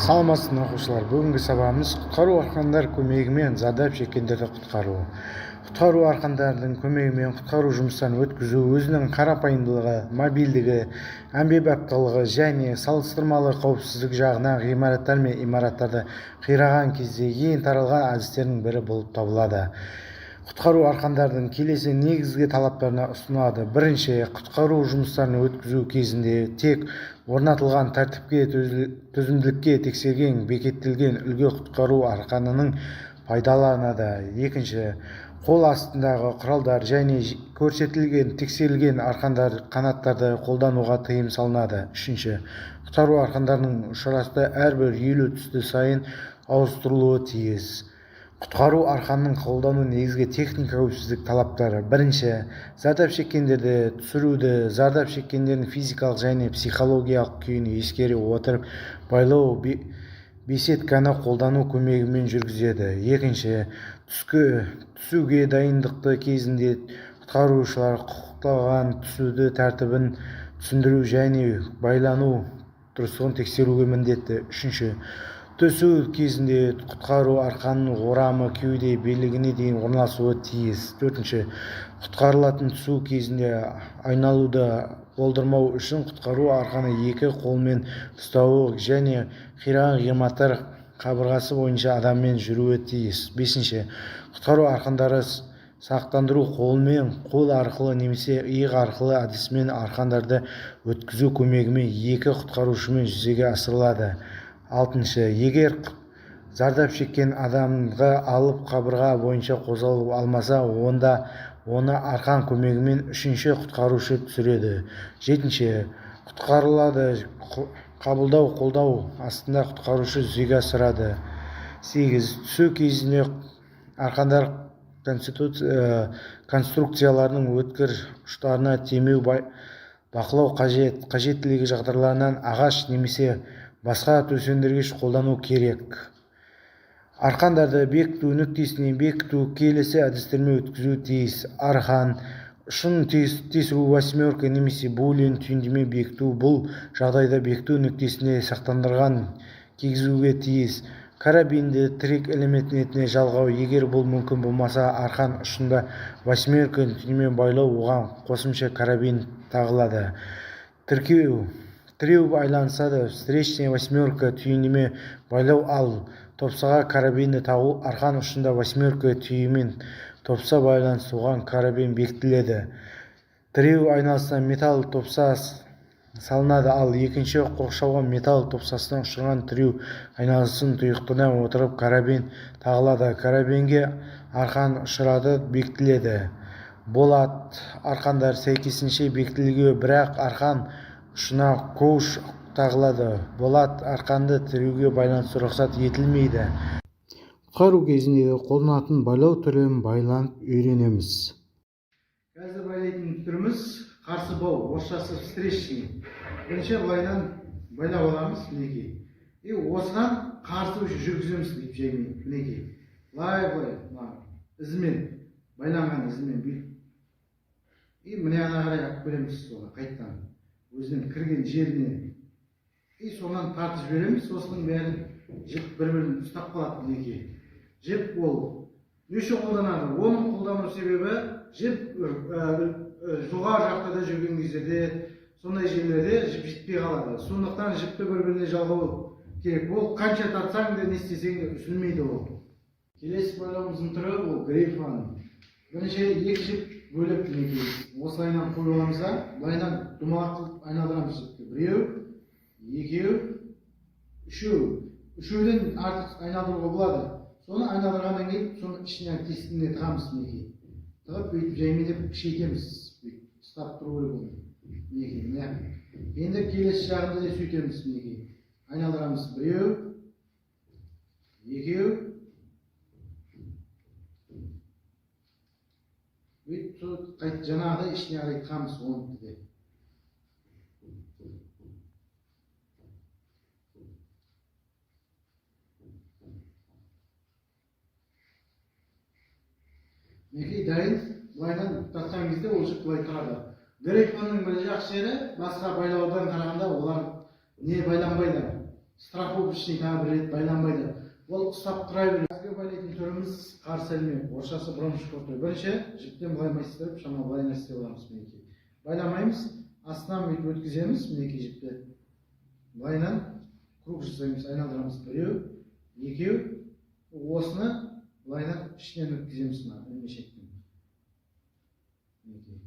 Саламатсыздар оқушылар. Бүгінгі сабағымыз құтқару арқандар көмегімен зардап шеккендерді құтқару. Құтқару арқандардың көмегімен құтқару жұмыстарын өткізу өзінің қарапайымдылығы, мобильдігі, әмбебаптылығы және салыстырмалы қауіпсіздік жағынан ғимараттар мен имараттарды қираған кезде ең таралған әдістердің бірі болып табылады. Құтқару арқандардың келесі негізгі талаптарына ұсынылады. Бірінші, құтқару жұмыстарын өткізу кезінде тек орнатылған тәртіпке төзімділікке тексерген бекеттелген үлгі құтқару арқанының пайдаланады. Екінші, қол астындағы құралдар және көрсетілген тексерілген арқандар қанаттарды қолдануға тыйым салынады. Үшінші, құтқару арқандарының ұшырасты әрбір 50 түсті сайын ауыстырылуы тиіс. Құтқару арқанның қолдану негізгі техника қауіпсіздік талаптары. Бірінші, зардап шеккендерді түсіруді, зардап шеккендердің физикалық және психологиялық күйін ескере отырып, байлау беседканы қолдану көмегімен жүргізеді. Екінші, түсуге дайындықты кезінде құтқарушылар құқықталған түсуді тәртібін түсіндіру және байлану дұрыстығын тексеруге міндетті. Үшінші, түсу кезінде құтқару арқанның орамы кеуде белгіне дейін орналасуы тиіс. Төртінші, құтқарылатын түсу кезінде айналуды болдырмау үшін құтқару арқаны екі қолмен ұстауы және қираған ғимараттар қабырғасы бойынша адаммен жүруі тиіс. Бесінші, құтқару арқандары сақтандыру қолмен, қол арқылы немесе иық арқылы әдісімен арқандарды өткізу көмегімен екі құтқарушымен жүзеге асырылады. Алтыншы, егер зардап шеккен адамға алып қабырға бойынша қозғала алмаса, онда оны арқан көмегімен үшінші құтқарушы түсіреді. Жетінші, құтқарылады қабылдау қолдау астында құтқарушы жүзеге асырады. Сегіз, түсу кезінде арқандар конструкцияларының өткір ұштарына тимеу бақылау қажеттілігі жағдайларынан ағаш немесе басқа төсендіргіш қолдану керек. Арқандарды бекіту нүктесіне бекіту келесі әдістермен өткізу тиіс. Арқан ұшын тесіру восьмерка немесе булин түйіндеме бекіту. Бұл жағдайда бекіту нүктесіне сақтандырған кигізуге тиіс. Карабинді тірек элементіне жалғау. Егер бұл мүмкін болмаса, арқан ұшында восьмерка түйіндеме байлау, оған қосымша карабин тағылады. Тіреу байланысады. Встречная восьмерка түйіндеме байлау, ал топсаға карабинді тағу. Арқан ұшында восьмерка түйімен топса байланысуған карабин бекітіледі. Тіреу айналысына металл топса салынады, ал екінші қоршауға металл топсасынан ұшырған тіреу айналысын тұйықтана отырып карабин тағылады. Карабинге арқан ұшырады бекітіледі. Болат арқандар сәйкесінше бекітілуге, бірақ арқан ұшына коуш тағылады. Болат арқанды тіреуге байланысты рұқсат етілмейді. Құтқару кезінде қолданатын байлау түрін байланып үйренеміз. Қазір байлайтын түріміз қарсы бау, орысшасы встречный. Бірінші былайдан байлап аламыз, мінекей. Осыдан қарсы жүргіземіз деп жаймен, мінекей. Былай, ізімен, байланған ізімен бүйтіп. Міне ана қарай алып береміз соға, қайттан. Өзінің кірген жеріне. Соған тартып жібереміз, осының бәрін жіп бір-бірін ұстап қалады, мінекей. Жіп ол неше қолданады? Оның қолдану себебі жіп жоғары жақта да жүрген кездерде, сондай жерлерде жіп жетпей қалады. Сондықтан жіпті бір-біріне жалғау керек. Ол қанша тартсаң да не істесең де үзілмейді ол. Келесі байлауымыздың түрі ол грейфан. Бірінші екі жіп бөліп, осылайынан қойып аламыз да, былайынан думалақ қылып айналдырамыз жіпті. Біреу, екеу, үшеу. Үшеуден артық айналдыруға болады. Соны айналдырғаннан кейін, соны ішінен тестіне тығамыз, мінекей. Тығып, бүйтіп жаймелеп күшейтеміз. Ұстап тұру керек оны. Мінекей. Енді келесі жағында да сөйтеміз, мінекей. Айналдырамыз. Біреу, екеу. Бүйтіп жаңағыда ішіне қарай тығамыз оны де. Мінекей дайын, былайдан тартқан кезде ол жіп былай тұрады. Грейфанның бір жақсы жері басқа байлаудан қарағанда олар не байланбайды. страховочный тағы бір рет байланбайды. Ол ұстап тұра береді. Қазіргі байлайтын түріміз қарсы ілме, орысшасы бромшкоты. Бірінші жіптен былай майыстырып, шама былай нәрсе боламыз мінекей. Байламаймыз, астынан бүйтіп өткіземіз мінекей жіпті. Былайынан круг жасаймыз, айналдырамыз. Біреу, екеу, осыны былайынан ішінен өткіземіз мына ілмешектен. Мінекей.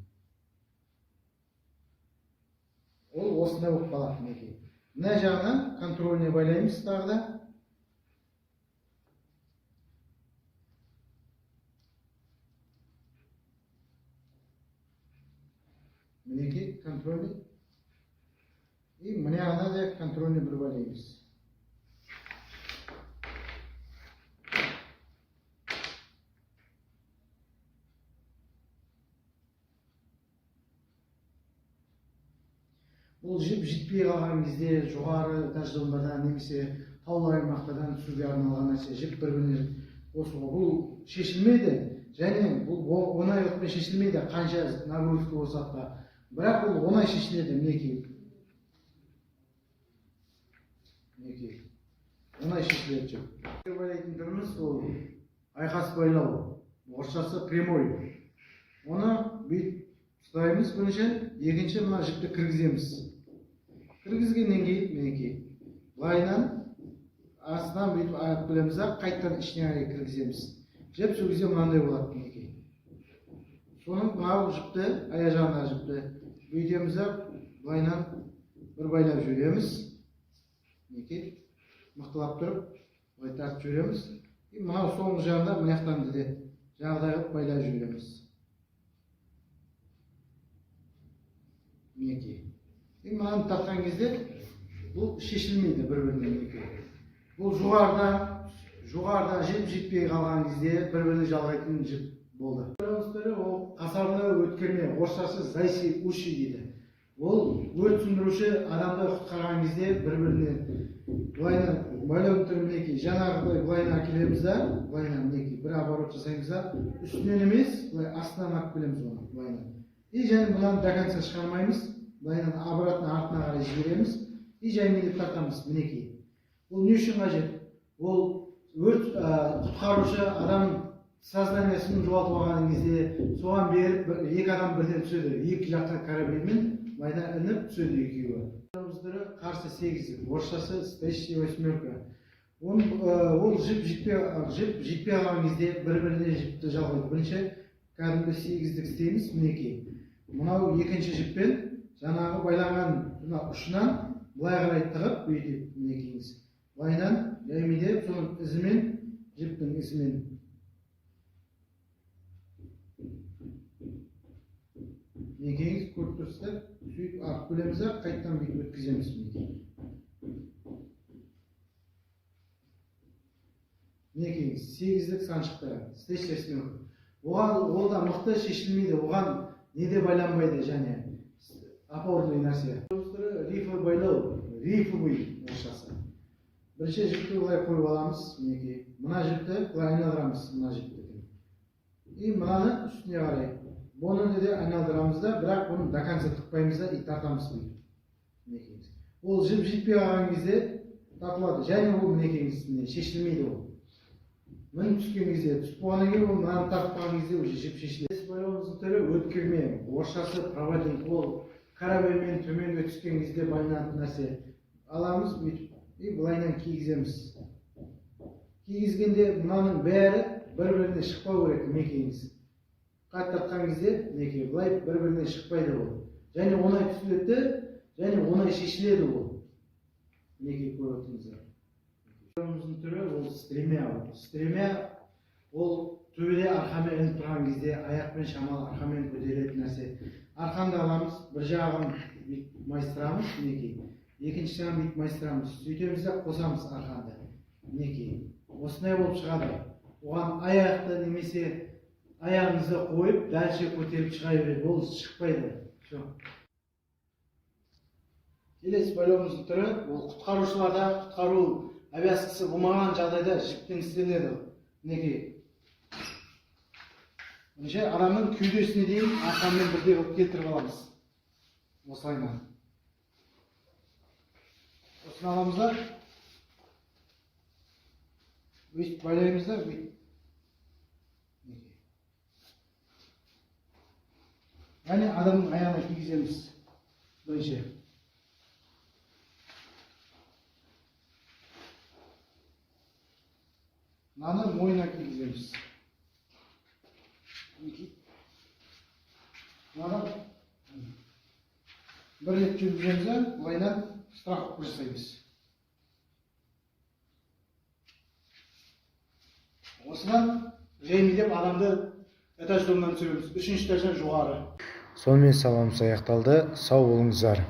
Ол осында болып қалады мінекей. Мына жағынан контрольне байлаймыз тағы да. Мінекей контрольный. И мына жағына да контрольный бір байлаймыз. Бұл жіп жетпей қалған кезде жоғары этаждомдардан немесе таулы аймақтардан түсуге арналған нәрсе. Жіп бір-біріне қосуға. Бұл шешілмейді, және бұл оңайлықпен шешілмейді, қанша нагрузка болса да. Бірақ бұл оңай шешіледі мінекей. Мінекей. Оңай шешіледі жіп. Байлайтын түріміз ол айқас байлау. Орысшасы прямой. Оны бүйтіп ұстаймыз бірінші, екінші мына жіпті кіргіземіз. Кіргізгеннен кейін мінекей. Былайынан астынан бүйтіп аяқ білеміз, қайттан ішіне аяқ кіргіземіз. Жіп сол кезде мынандай болады мінекей. Соның мынау жіпті, аяқ жағына жіпті бүйтеміз, былайынан бір байлап жібереміз. Мінекей. Мықтылап тұрып, былай тартып жібереміз. Мынау соңғы жағында мынаяқтан де жағдай қылып байлап жібереміз. Мінекей. Мынаны тартқан кезде бұл шешілмейді бір-біріне мінекей. Бұл жоғарыда жіп жетпей қалған кезде бір-біріне жалғайтын жіп болды. Ол қасарлы өткерме, орысшасы зайси уши дейді. Ол өрт сөндіруші адамды құтқарған кезде бір-біріне байлау түрі мінекей. Жаңағы былайына әкелеміз да, былайына мінекей бір оборот жасаймыз да, үстінен емес, астынан алып келеміз оны былайына. И және бұдан до конца шығармаймыз. Былайынан обратно артына қарай жібереміз. И жаймен тартамыз мінекей. Ол не үшін қажет? Ол өрт құтқарушы адам сознаниясын жоғалтып алған кезде соған беріп екі адам бірден түседі. Екі жаққа карабинмен былайынан ілініп түседі екеуі. Қарсы 8, орысшасы встречная восьмерка. Ол жіп жетпей қалған кезде бір-біріне жіпті жалғайды. Бірінші кәдімгі 8-дік істейміз мінекей. Мынау екінші жіппен жаңағы байланған ұшынан былай қарай тығып бүйтіп мінекейіңіз. Былайынан жаймедеп соның ізімен, жіптің ізімен. Мінекейіңіз көріп тұрсыздар, сөйтіп ақ бөлеміз, қайттан бүйтіп өткіземіз мінекей. Мінекейіңіз 8-дік саншықты, стечесіне. Ол да мықты шешілмейді, оған неде байланбайды және опорный нәрсе. Рифы байлау, рифовый орысшасы. Бірінші жіпті былай қойып аламыз, мінекей. Мына жіпті былай айналдырамыз, мына жіпті. И мынаны үстіне қарай. Бұны де айналдырамыз да, бірақ бұны до конца тықпаймыз да, и тартамыз мінекейіңіз. Ол жіп жетпей қалған кезде тартылады. Және ол мінекейіңіз шешілмейді ол. Мін түскен кезде, түсіп болғаннан кейін ол мынаны тартып қалған кезде уже жіп шешіледі. Байлауымыздың түрі өткерме, орысшасы проводник. Ол карабинмен төмен өтіскен кезде байланатын нәрсе. Аламыз бүйтіп, и былайынан кигіземіз. Кигізгенде мынаның бәрі бір-біріне шықпау керек мінекейіңіз. Тартқан кезде мінекей былай бір-біріне шықпайды ол. Және оңай түсіледі, және оңай шешіледі ол. Мінекей көріп отырсыздар. Байлауымыздың түрі ол стремя. Стремя ол төбеде арқамен ілініп тұрған кезде аяқпен шамалы арқамен көтеретін нәрсе. Арқанды аламыз, бір жағын майыстырамыз, мінекей. Екінші жағын бүйтіп майыстырамыз. Сөйтеміз де қосамыз арқанды. Мінекей. Осындай болып шығады. Оған аяқты немесе аяғыңызды қойып, дальше көтеріп шыға береді. Ол шықпайды. Келесі байлауымыздың түрі, ол құтқарушыларда құтқару обязанностьсы болмаған жағдайда жіптен істеледі. Мінекей. Бірінші адамның кеудесіне дейін арқанмен бірдей қылып келтіріп аламыз. Осылайынан. Осыны аламыз да, Өйтіп байлаймыз да, өйтіп. Яғни адамның аяғына кигіземіз. Бірінші. Мынаны мойнына кигіземіз. Мынаны бір рет жүргіземіз де, былайынан страховка жасаймыз. Осыдан жаймелеп адамды этаж домынан түсіреміз. 3-ші этаждан жоғары. Сонымен сабағымыз аяқталды. Сау болыңыздар.